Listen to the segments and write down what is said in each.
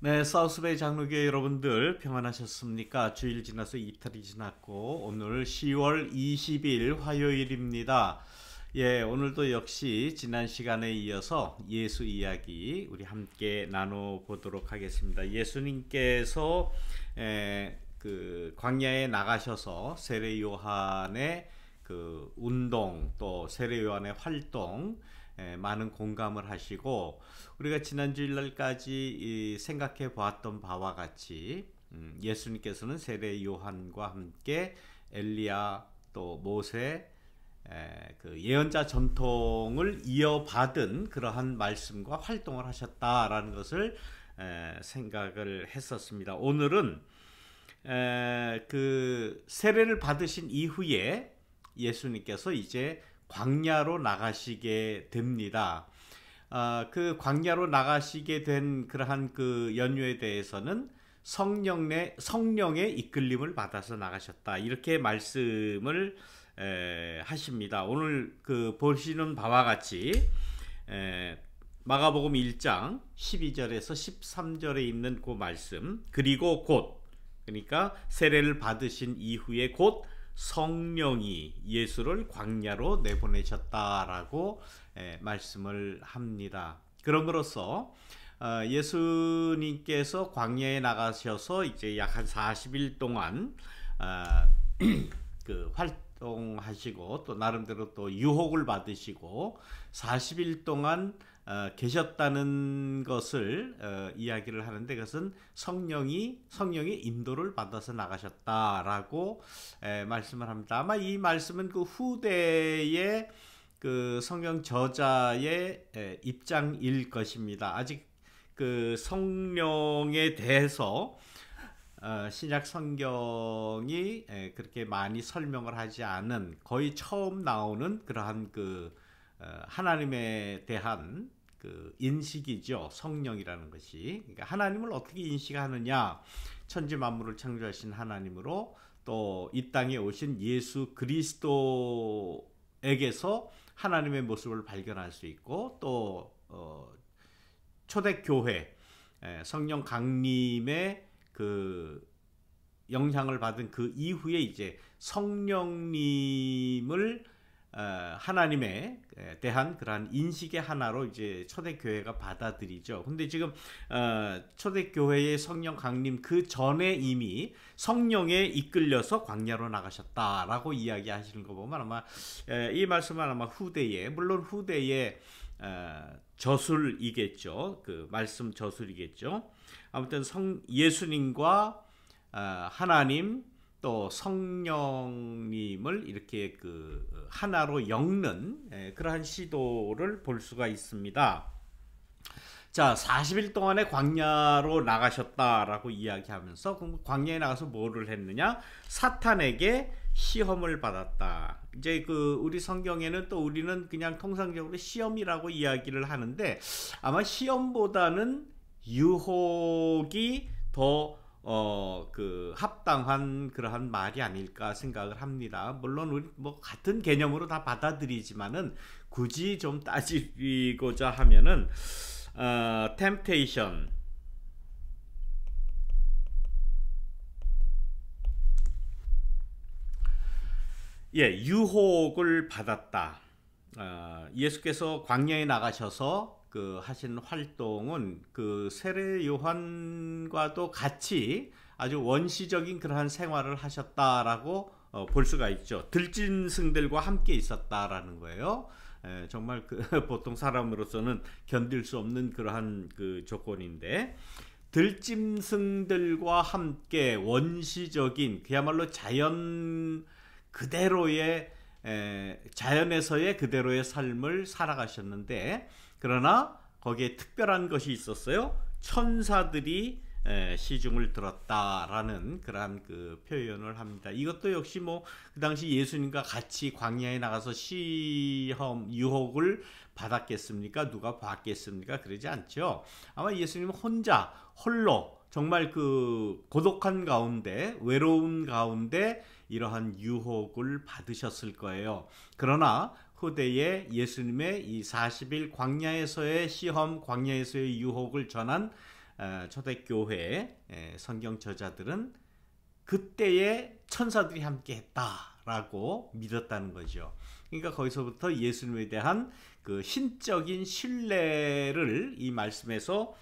네, 사우스베이 장로교회 여러분들 평안하셨습니까? 주일 지나서 이틀이 지났고 오늘 10월 20일 화요일입니다. 예, 오늘도 역시 지난 시간에 이어서 예수 이야기 우리 함께 나눠보도록 하겠습니다. 예수님께서 그 광야에 나가셔서 세례 요한의 그 운동 또 세례 요한의 활동 많은 공감을 하시고 우리가 지난 주일날까지 생각해 보았던 바와 같이 예수님께서는 세례 요한과 함께 엘리야 또 모세 그 예언자 전통을 이어받은 그러한 말씀과 활동을 하셨다라는 것을 생각을 했었습니다. 오늘은 그 세례를 받으신 이후에 예수님께서 이제 광야로 나가시게 됩니다. 그 광야로 나가시게 된 그러한 그 연유에 대해서는 성령의 이끌림을 받아서 나가셨다. 이렇게 말씀을 하십니다. 오늘 그 보시는 바와 같이 마가복음 1장 12절에서 13절에 있는 그 말씀, 그리고 곧, 그러니까 세례를 받으신 이후에 곧 성령이 예수를 광야로 내보내셨다라고 말씀을 합니다. 그럼으로써 예수님께서 광야에 나가셔서 이제 약 한 40일 동안 그 활동하시고 또 나름대로 또 유혹을 받으시고 40일 동안 계셨다는 것을 이야기를 하는데, 그것은 성령의 인도를 받아서 나가셨다라고 말씀을 합니다. 아마 이 말씀은 그 후대의 그 성경 저자의 입장일 것입니다. 아직 그 성령에 대해서 신약 성경이 그렇게 많이 설명을 하지 않은, 거의 처음 나오는 그러한 그 하나님에 대한 그 인식이죠. 성령이라는 것이. 그러니까 하나님을 어떻게 인식하느냐, 천지 만물을 창조하신 하나님으로 또 이 땅에 오신 예수 그리스도에게서 하나님의 모습을 발견할 수 있고, 또 초대교회 성령 강림의 그 영향을 받은 그 이후에 이제 성령님을 하나님에 대한 그러한 인식의 하나로 이제 초대교회가 받아들이죠. 근데 지금 초대교회의 성령 강림 그 전에 이미 성령에 이끌려서 광야로 나가셨다라고 이야기하시는 거 보면 아마 이 말씀은 아마 후대에, 물론 후대의 저술이겠죠. 그 말씀 저술이겠죠. 아무튼 예수님과 하나님 또 성령님을 이렇게 그 하나로 엮는 그러한 시도를 볼 수가 있습니다. 자, 40일 동안의 광야로 나가셨다라고 이야기하면서 광야에 나가서 뭐를 했느냐? 사탄에게 시험을 받았다. 이제 그 우리 성경에는 또 우리는 그냥 통상적으로 시험이라고 이야기를 하는데, 아마 시험보다는 유혹이 더 그 합당한 그러한 말이 아닐까 생각을 합니다. 물론 우리 뭐 같은 개념으로 다 받아들이지만은 굳이 좀 따지고자 하면은 temptation, 유혹을 받았다. 예수께서 광야에 나가셔서 그 하신 활동은 그 세례 요한과도 같이 아주 원시적인 그러한 생활을 하셨다라고 볼 수가 있죠. 들짐승들과 함께 있었다라는 거예요. 정말 그 보통 사람으로서는 견딜 수 없는 그러한 그 조건인데, 들짐승들과 함께 원시적인 그야말로 자연 그대로의 자연에서의 그대로의 삶을 살아가셨는데, 그러나 거기에 특별한 것이 있었어요. 천사들이 시중을 들었다라는 그러한 그 표현을 합니다. 이것도 역시 뭐 그 당시 예수님과 같이 광야에 나가서 시험 유혹을 받았겠습니까? 누가 봤겠습니까? 그러지 않죠. 아마 예수님은 홀로 정말 그 고독한 가운데, 외로운 가운데 이러한 유혹을 받으셨을 거예요. 그러나 후대에 예수님의 이 40일 광야에서의 시험, 광야에서의 유혹을 전한 초대교회 성경 저자들은 그때에 천사들이 함께 했다라고 믿었다는 거죠. 그러니까 거기서부터 예수님에 대한 그 신적인 신뢰를 이 말씀에서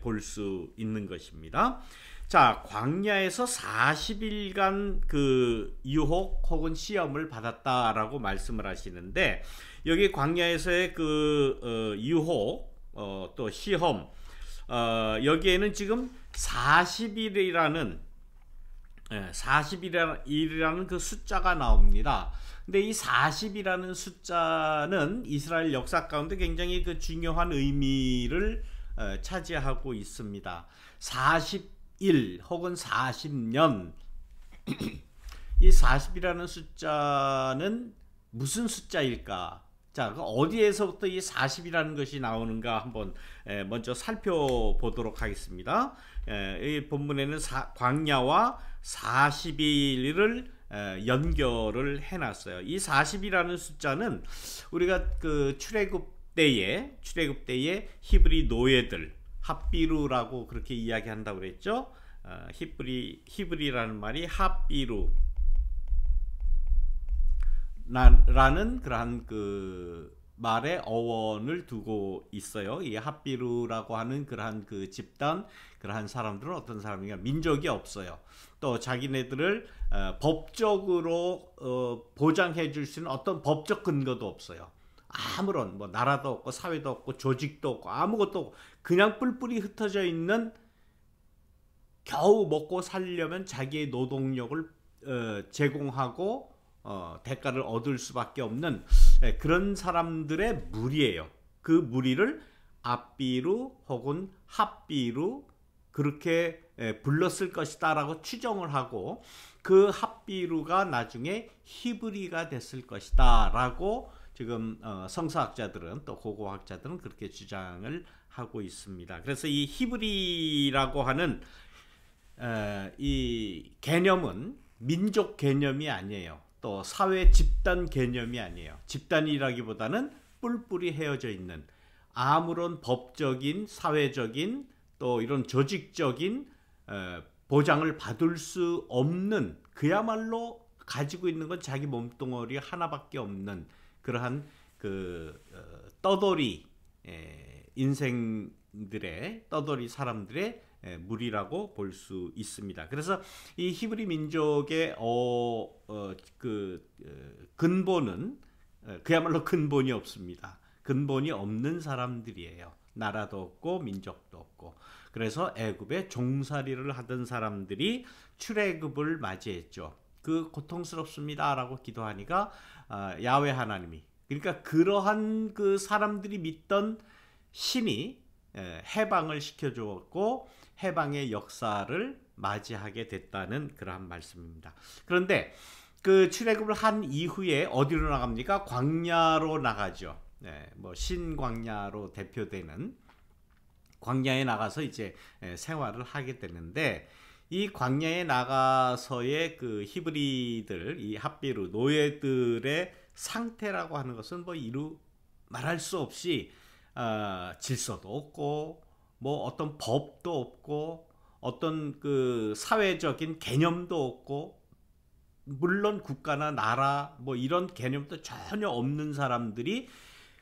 볼 수 있는 것입니다. 자, 광야에서 40일간 그 유혹 혹은 시험을 받았다라고 말씀을 하시는데, 여기 광야에서의 그 유혹 또 시험, 여기에는 지금 40일이라는 그 숫자가 나옵니다. 근데 이 40이라는 숫자는 이스라엘 역사 가운데 굉장히 그 중요한 의미를 차지하고 있습니다. 40일 혹은 40년, 이 40이라는 숫자는 무슨 숫자일까? 자, 어디에서부터 이 40이라는 것이 나오는가 한번 먼저 살펴보도록 하겠습니다. 이 본문에는 광야와 40일을 연결을 해놨어요. 이 40이라는 숫자는 우리가 그 출애굽 때에 히브리 노예들, 핫비루라고 그렇게 이야기한다고 그랬죠. 히브리라는 말이 핫비루 라는 그러한 그 말의 어원을 두고 있어요. 이 핫비루라고 하는 그러한 그 집단, 그러한 사람들은 어떤 사람이냐, 민족이 없어요. 또 자기네들을 법적으로 보장해 줄 수 있는 어떤 법적 근거도 없어요. 아무런 뭐 나라도 없고 사회도 없고 조직도 없고 아무것도 없고 그냥 뿔뿔이 흩어져 있는, 겨우 먹고 살려면 자기의 노동력을 제공하고 대가를 얻을 수밖에 없는 그런 사람들의 무리예요. 그 무리를 앗비루 혹은 핫비루 그렇게 불렀을 것이다 라고 추정을 하고, 그 핫비루가 나중에 히브리가 됐을 것이다 라고 지금 성서학자들은, 또 고고학자들은 그렇게 주장을 하고 있습니다. 그래서 이 히브리라고 하는 이 개념은 민족 개념이 아니에요. 또 사회 집단 개념이 아니에요. 집단이라기보다는 뿔뿔이 헤어져 있는, 아무런 법적인, 사회적인, 또 이런 조직적인 보장을 받을 수 없는, 그야말로 가지고 있는 건 자기 몸뚱어리 하나밖에 없는 그러한 그 떠돌이 인생들의, 떠돌이 사람들의 무리라고 볼 수 있습니다. 그래서 이 히브리 민족의 근본은 그야말로 근본이 없습니다. 근본이 없는 사람들이에요. 나라도 없고 민족도 없고. 그래서 애굽에 종살이를 하던 사람들이 출애굽을 맞이했죠. 그 고통스럽습니다 라고 기도하니까 야훼 하나님이, 그러니까 그러한 그 사람들이 믿던 신이 해방을 시켜주었고 해방의 역사를 맞이하게 됐다는 그러한 말씀입니다. 그런데 그 출애굽을 한 이후에 어디로 나갑니까? 광야로 나가죠. 뭐 신광야로 대표되는 광야에 나가서 이제 생활을 하게 되는데, 이 광야에 나가서의 그 히브리들, 이 핫비루 노예들의 상태라고 하는 것은 뭐 이루 말할 수 없이 질서도 없고, 뭐 어떤 법도 없고, 어떤 그 사회적인 개념도 없고, 물론 국가나 나라 뭐 이런 개념도 전혀 없는 사람들이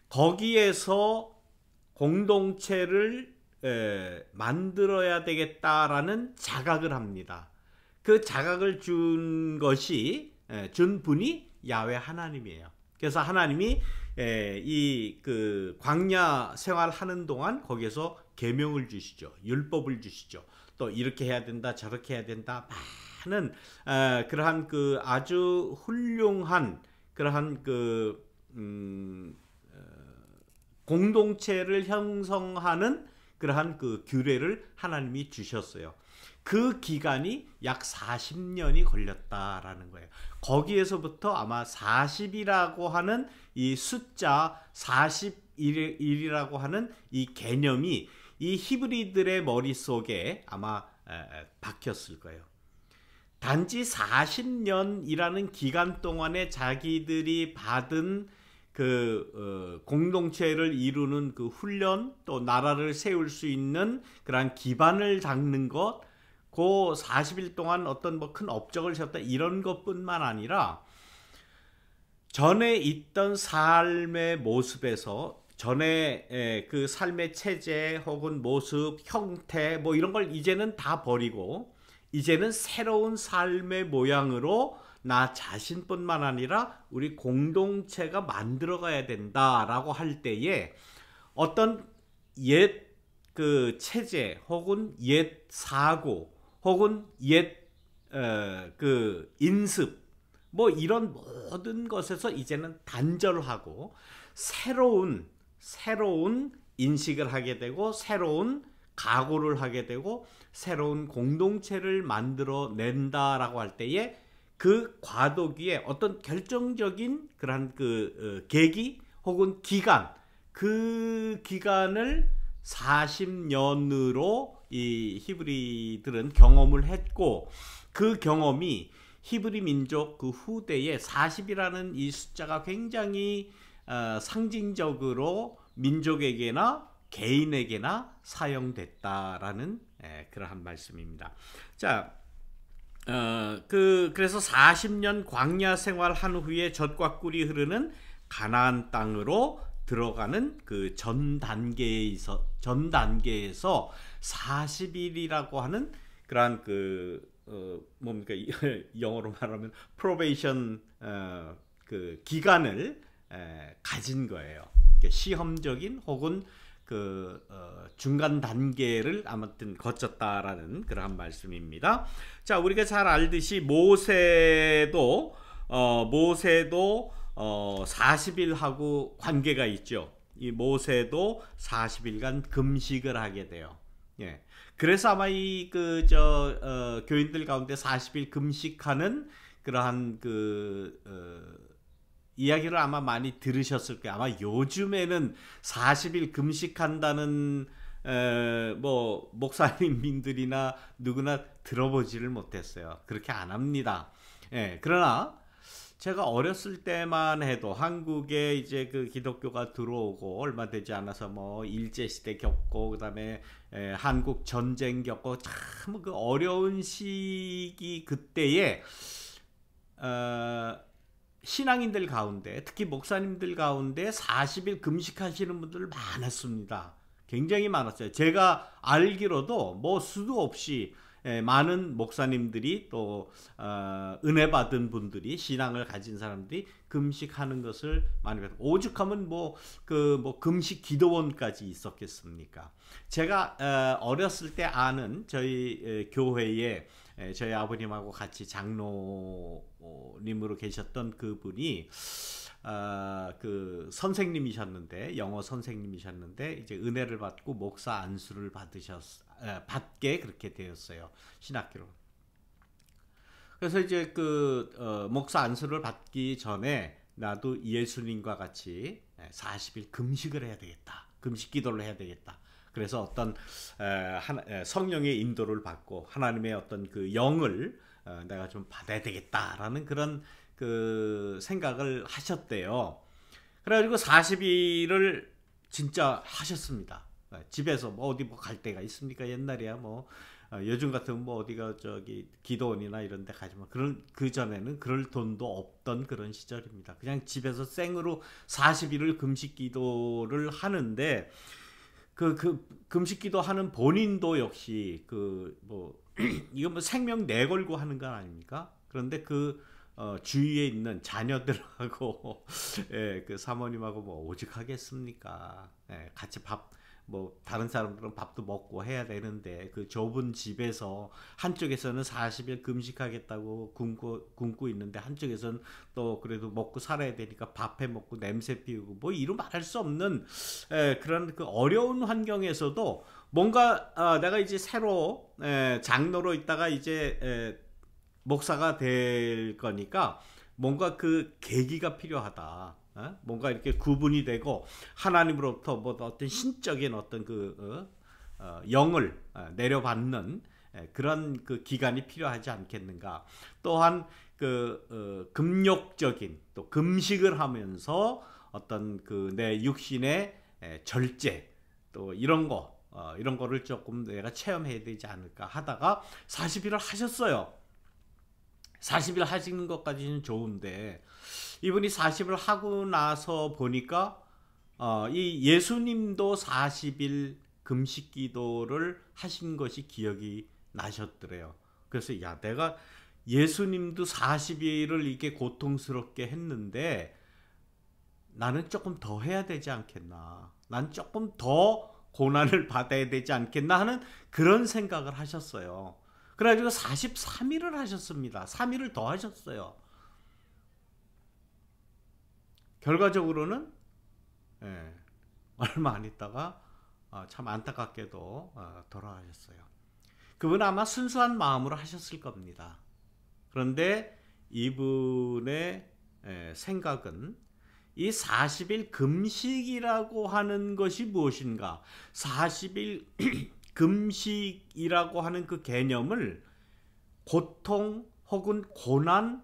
거기에서 공동체를 만들어야 되겠다라는 자각을 합니다. 그 자각을 준 분이 야훼 하나님이에요. 그래서 하나님이 이 그 광야 생활하는 동안 거기에서 계명을 주시죠. 율법을 주시죠. 또 이렇게 해야 된다, 저렇게 해야 된다, 많은 그러한 그 아주 훌륭한 그러한 그 공동체를 형성하는 그러한 그 규례를 하나님이 주셨어요. 그 기간이 약 40년이 걸렸다라는 거예요. 거기에서부터 아마 40이라고 하는 이 숫자, 40일이라고 하는 이 개념이 이 히브리들의 머릿속에 아마 박혔을 거예요. 단지 40년이라는 기간 동안에 자기들이 받은 공동체를 이루는 그 훈련, 또 나라를 세울 수 있는 그러한 기반을 닦는 것, 그 40일 동안 어떤 뭐 큰 업적을 세웠다 이런 것뿐만 아니라 전에 있던 삶의 모습에서 전에 그 삶의 체제 혹은 모습, 형태 뭐 이런 걸 이제는 다 버리고 이제는 새로운 삶의 모양으로 나 자신뿐만 아니라 우리 공동체가 만들어가야 된다라고 할 때에 어떤 옛 그 체제 혹은 옛 사고 혹은 옛 그 인습 뭐 이런 모든 것에서 이제는 단절하고 새로운 인식을 하게 되고 새로운 각오를 하게 되고 새로운 공동체를 만들어 낸다라고 할 때에 그 과도기에 어떤 결정적인 그런 계기 혹은 기간, 그 기간을 40년으로 이 히브리들은 경험을 했고 그 경험이 히브리 민족 그 후대에 40이라는 이 숫자가 굉장히 상징적으로 민족에게나 개인에게나 사용됐다라는 그러한 말씀입니다. 자, 그래서 40년 광야 생활한 후에 젖과 꿀이 흐르는 가나안 땅으로 들어가는 그 전 단계에서 40일이라고 하는 그러한 뭡니까 영어로 말하면 프로베이션 그 기간을 가진 거예요. 시험적인 혹은 중간 단계를 아무튼 거쳤다라는 그러한 말씀입니다. 자, 우리가 잘 알듯이 모세도 40일하고 관계가 있죠. 이 모세도 40일간 금식을 하게 돼요. 예. 그래서 아마 교인들 가운데 40일 금식하는 그러한 이야기를 아마 많이 들으셨을 거예요. 아마 요즘에는 40일 금식한다는 뭐 목사님들이나 누구나 들어보지를 못했어요. 그렇게 안 합니다. 예. 그러나 제가 어렸을 때만 해도 한국에 이제 그 기독교가 들어오고 얼마 되지 않아서 뭐 일제시대 겪고 그다음에 한국 전쟁 겪고 참 그 어려운 시기 그때에 신앙인들 가운데 특히 목사님들 가운데 40일 금식하시는 분들 많았습니다. 굉장히 많았어요. 제가 알기로도 뭐 수도 없이 많은 목사님들이 또 은혜 받은 분들이 신앙을 가진 사람들이 금식하는 것을 많이 봤고 오죽하면 뭐 금식 기도원까지 있었겠습니까? 제가 어렸을 때 아는 저희 교회에 저희 아버님하고 같이 장로님으로 계셨던 그분이 그 선생님이셨는데 영어 선생님이셨는데 이제 은혜를 받고 목사 안수를 받게 그렇게 되었어요. 신학교로. 그래서 이제 목사 안수를 받기 전에 나도 예수님과 같이 40일 금식을 해야 되겠다. 금식 기도를 해야 되겠다. 그래서 어떤 성령의 인도를 받고 하나님의 어떤 그 영을 내가 좀 받아야 되겠다라는 그런 생각을 하셨대요. 그래가지고 40일을 진짜 하셨습니다. 집에서 뭐 어디 갈 데가 있습니까? 옛날이야 뭐 요즘 같으면 뭐 어디가 기도원이나 이런 데 가지만 그 전에는 그럴 돈도 없던 그런 시절입니다. 그냥 집에서 생으로 40일을 금식 기도를 하는데 금식 기도하는 본인도 역시 이거 뭐 생명 내걸고 하는 건 아닙니까? 그런데 주위에 있는 자녀들하고 그 사모님하고 뭐 오직하겠습니까? 같이 다른 사람들은 밥도 먹고 해야 되는데 그 좁은 집에서 한쪽에서는 40일 금식하겠다고 굶고 있는데 한쪽에서는 또 그래도 먹고 살아야 되니까 밥해 먹고 냄새 피우고 뭐 이루 말할 수 없는 그런 어려운 환경에서도 뭔가 내가 이제 새로 장로로 있다가 이제 목사가 될 거니까 뭔가 그 계기가 필요하다. 뭔가 이렇게 구분이 되고 하나님으로부터 뭐 어떤 신적인 어떤 영을 내려받는 그런 기간이 필요하지 않겠는가. 또한 금욕적인 또 금식을 하면서 어떤 그 내 육신의 절제 또 이런 이런 거를 조금 내가 체험해야 되지 않을까 하다가 40일을 하셨어요. 40일 하시는 것까지는 좋은데 이분이 40을 하고 나서 보니까 이 예수님도 40일 금식 기도를 하신 것이 기억이 나셨더래요. 그래서 야, 내가 예수님도 40일을 이렇게 고통스럽게 했는데 나는 조금 더 해야 되지 않겠나, 난 조금 더 고난을 받아야 되지 않겠나 하는 그런 생각을 하셨어요. 그래가지고 43일을 하셨습니다. 3일을 더 하셨어요. 결과적으로는 얼마 안 있다가 참 안타깝게도 돌아가셨어요. 그분은 아마 순수한 마음으로 하셨을 겁니다. 그런데 이분의 생각은 이 40일 금식이라고 하는 것이 무엇인가, 40일 금식이라고 하는 그 개념을 고통 혹은 고난,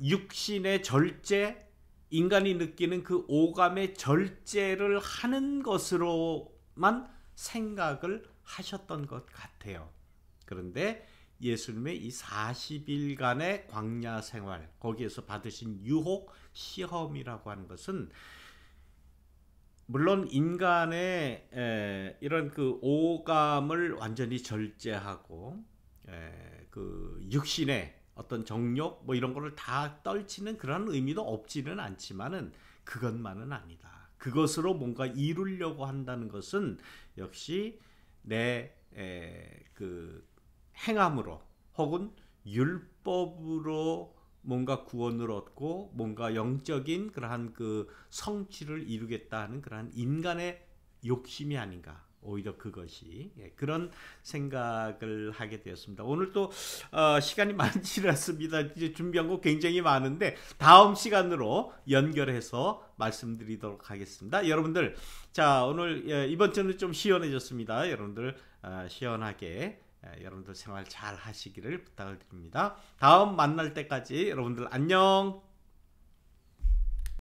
육신의 절제, 인간이 느끼는 그 오감의 절제를 하는 것으로만 생각을 하셨던 것 같아요. 그런데 예수님의 이 40일간의 광야 생활, 거기에서 받으신 유혹, 시험이라고 하는 것은 물론 인간의 이런 그 오감을 완전히 절제하고 그 육신의 어떤 정욕 뭐 이런 거를 다 떨치는 그런 의미도 없지는 않지만은 그것만은 아니다. 그것으로 뭔가 이루려고 한다는 것은 역시 내 그 행함으로 혹은 율법으로 뭔가 구원을 얻고 뭔가 영적인 그러한 그 성취를 이루겠다는 그러한 인간의 욕심이 아닌가, 오히려 그것이 그런 생각을 하게 되었습니다. 오늘 또 시간이 많이 지났습니다. 이제 준비한 거 굉장히 많은데 다음 시간으로 연결해서 말씀드리도록 하겠습니다. 여러분들, 자, 오늘 이번 주는 좀 시원해졌습니다. 여러분들 시원하게 여러분들 생활 잘 하시기를 부탁을 드립니다. 다음 만날 때까지 여러분들 안녕.